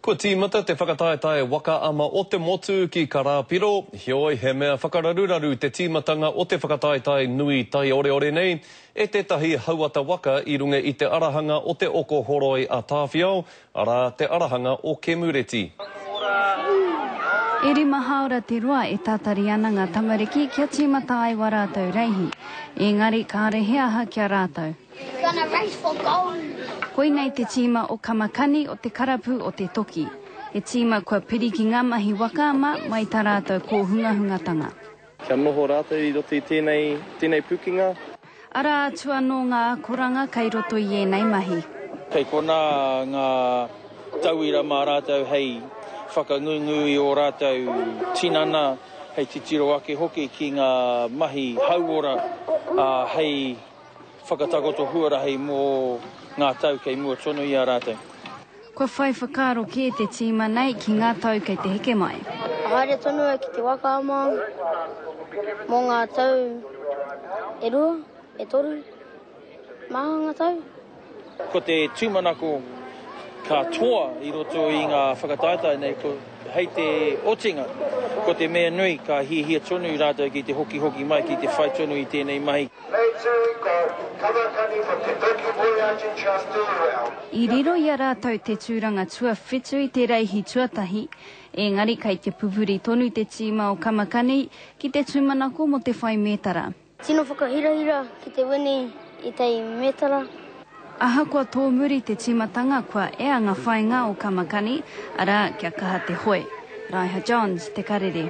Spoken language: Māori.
Ko tīmata te whakataetae waka ama o te motu ki Karapiro. Hioi he mea whakararuraru te tīmatanga o te whakataetae nui tai ore nei. E tētahi hauata waka I runga I te arahanga o te oko horoi a Tāwhiao, ara te arahanga o Kemureti. E rima haora te roa e tātari ana ngā tamariki kia tīmata ai wa rātou reihi. Engari ka rehe aha kia rātou. Gonna race for gold. Koinei te tīma o Kamakani o te karapu o te toki. E tīma kua piri ki ngā mahi waka ama mai tā rātou ko hunga-hungatanga. Kia noho rātou I roto I tēnei pukinga. Ara atua no ngā koranga kai roto I nei mahi. Kei kona ngā tauira mā rātou hei whakangungu o rātou tinana hei te tiro ake hoki ki ngā mahi hauora hei whakatakoto huarahi mō ngā tau kei mua tonu I a rātou. Kua whai whakaro ki te tīma nei ki ngā tau kei te heke mai. Haere tonu ki te waka ama mō ngā tau e rua, e toru, maha ngā tau. Ko te tūmanako ka toa I roto I ngā whakataeta nei ko hei te otinga. Ko te mea nui ka hihia tonu I rātou ki te hoki mai ki te whai tonu I tēnei mahi. I riro I a rātou te tūranga tua whetui I te reihi tuatahi, engari kei te pupuri tonu te tīma o Kamakani ki te tūmanako mo te whai metara. Tino whakahirahira ki te wini I te metara. Aha kua tō muri te tīmatanga kua ea ngā whainga o Kamakani, ara kia kaha te hoe. Raiha Johns, te karere.